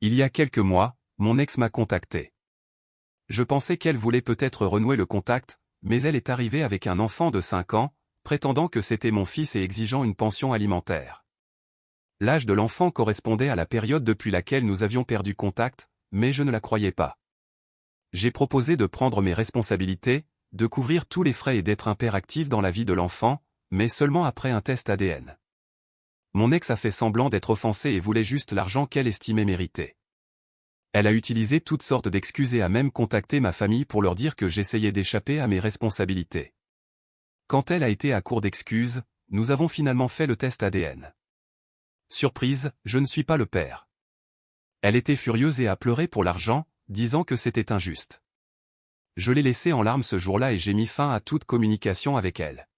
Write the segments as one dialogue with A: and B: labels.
A: Il y a quelques mois, mon ex m'a contacté. Je pensais qu'elle voulait peut-être renouer le contact, mais elle est arrivée avec un enfant de 5 ans, prétendant que c'était mon fils et exigeant une pension alimentaire. L'âge de l'enfant correspondait à la période depuis laquelle nous avions perdu contact, mais je ne la croyais pas. J'ai proposé de prendre mes responsabilités, de couvrir tous les frais et d'être un père actif dans la vie de l'enfant, mais seulement après un test ADN. Mon ex a fait semblant d'être offensée et voulait juste l'argent qu'elle estimait mériter. Elle a utilisé toutes sortes d'excuses et a même contacté ma famille pour leur dire que j'essayais d'échapper à mes responsabilités. Quand elle a été à court d'excuses, nous avons finalement fait le test ADN. Surprise, je ne suis pas le père. Elle était furieuse et a pleuré pour l'argent, disant que c'était injuste. Je l'ai laissée en larmes ce jour-là et j'ai mis fin à toute communication avec elle.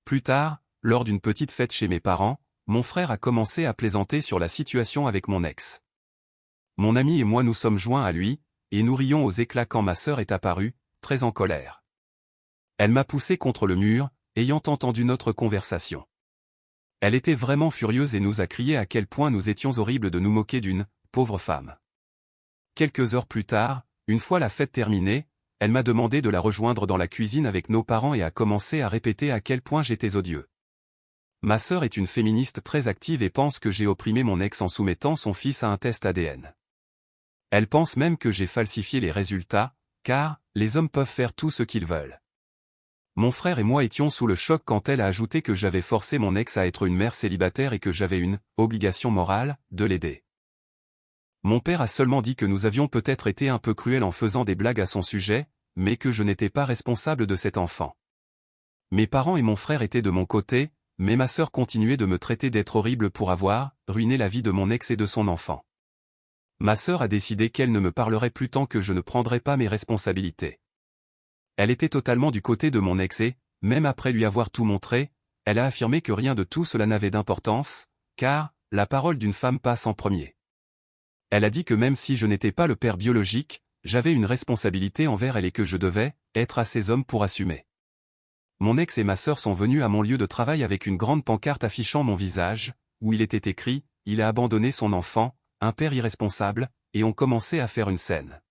A: Plus tard, lors d'une petite fête chez mes parents, mon frère a commencé à plaisanter sur la situation avec mon ex. Mon ami et moi nous sommes joints à lui, et nous rions aux éclats quand ma sœur est apparue, très en colère. Elle m'a poussé contre le mur, ayant entendu notre conversation. Elle était vraiment furieuse et nous a crié à quel point nous étions horribles de nous moquer d'une pauvre femme. Quelques heures plus tard, une fois la fête terminée, elle m'a demandé de la rejoindre dans la cuisine avec nos parents et a commencé à répéter à quel point j'étais odieux. Ma sœur est une féministe très active et pense que j'ai opprimé mon ex en soumettant son fils à un test ADN. Elle pense même que j'ai falsifié les résultats, car les hommes peuvent faire tout ce qu'ils veulent. Mon frère et moi étions sous le choc quand elle a ajouté que j'avais forcé mon ex à être une mère célibataire et que j'avais une obligation morale de l'aider. Mon père a seulement dit que nous avions peut-être été un peu cruels en faisant des blagues à son sujet, mais que je n'étais pas responsable de cet enfant. Mes parents et mon frère étaient de mon côté, mais ma sœur continuait de me traiter d'être horrible pour avoir ruiné la vie de mon ex et de son enfant. Ma sœur a décidé qu'elle ne me parlerait plus tant que je ne prendrais pas mes responsabilités. Elle était totalement du côté de mon ex et, même après lui avoir tout montré, elle a affirmé que rien de tout cela n'avait d'importance, car la parole d'une femme passe en premier. Elle a dit que même si je n'étais pas le père biologique, j'avais une responsabilité envers elle et que je devais être à ses hommes pour assumer. Mon ex et ma sœur sont venus à mon lieu de travail avec une grande pancarte affichant mon visage, où il était écrit « Il a abandonné son enfant, un père irresponsable », et ont commencé à faire une scène.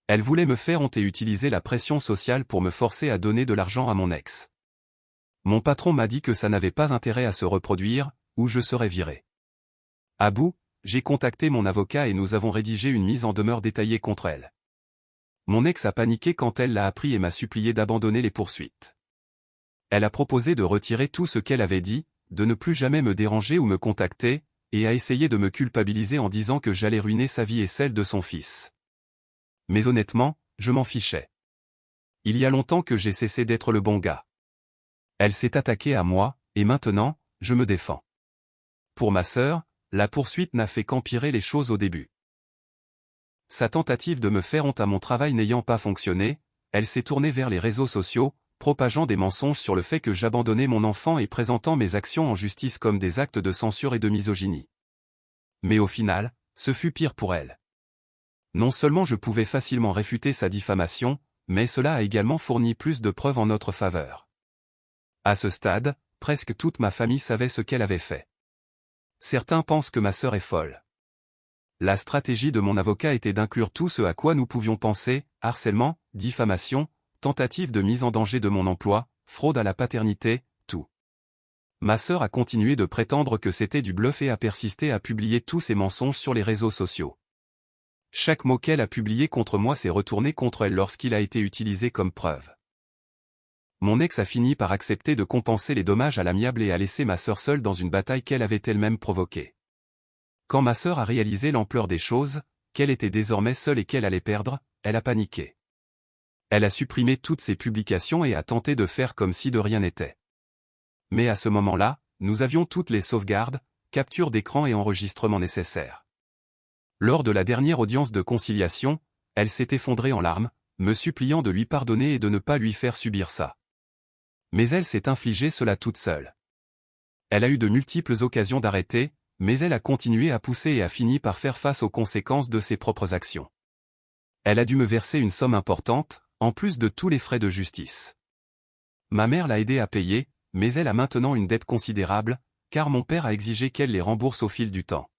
A: Elle voulait me faire honte et utiliser la pression sociale pour me forcer à donner de l'argent à mon ex. Mon patron m'a dit que ça n'avait pas intérêt à se reproduire, ou je serais viré. À bout, j'ai contacté mon avocat et nous avons rédigé une mise en demeure détaillée contre elle. Mon ex a paniqué quand elle l'a appris et m'a supplié d'abandonner les poursuites. Elle a proposé de retirer tout ce qu'elle avait dit, de ne plus jamais me déranger ou me contacter, et a essayé de me culpabiliser en disant que j'allais ruiner sa vie et celle de son fils. Mais honnêtement, je m'en fichais. Il y a longtemps que j'ai cessé d'être le bon gars. Elle s'est attaquée à moi, et maintenant, je me défends. Pour ma sœur, la poursuite n'a fait qu'empirer les choses au début. Sa tentative de me faire honte à mon travail n'ayant pas fonctionné, elle s'est tournée vers les réseaux sociaux, propageant des mensonges sur le fait que j'abandonnais mon enfant et présentant mes actions en justice comme des actes de censure et de misogynie. Mais au final, ce fut pire pour elle. Non seulement je pouvais facilement réfuter sa diffamation, mais cela a également fourni plus de preuves en notre faveur. À ce stade, presque toute ma famille savait ce qu'elle avait fait. Certains pensent que ma sœur est folle. La stratégie de mon avocat était d'inclure tout ce à quoi nous pouvions penser, harcèlement, diffamation, tentative de mise en danger de mon emploi, fraude à la paternité, tout. Ma sœur a continué de prétendre que c'était du bluff et a persisté à publier tous ces mensonges sur les réseaux sociaux. Chaque mot qu'elle a publié contre moi s'est retourné contre elle lorsqu'il a été utilisé comme preuve. Mon ex a fini par accepter de compenser les dommages à l'amiable et a laissé ma sœur seule dans une bataille qu'elle avait elle-même provoquée. Quand ma sœur a réalisé l'ampleur des choses, qu'elle était désormais seule et qu'elle allait perdre, elle a paniqué. Elle a supprimé toutes ses publications et a tenté de faire comme si de rien n'était. Mais à ce moment-là, nous avions toutes les sauvegardes, captures d'écran et enregistrements nécessaires. Lors de la dernière audience de conciliation, elle s'est effondrée en larmes, me suppliant de lui pardonner et de ne pas lui faire subir ça. Mais elle s'est infligé cela toute seule. Elle a eu de multiples occasions d'arrêter, mais elle a continué à pousser et a fini par faire face aux conséquences de ses propres actions. Elle a dû me verser une somme importante, en plus de tous les frais de justice. Ma mère l'a aidée à payer, mais elle a maintenant une dette considérable, car mon père a exigé qu'elle les rembourse au fil du temps.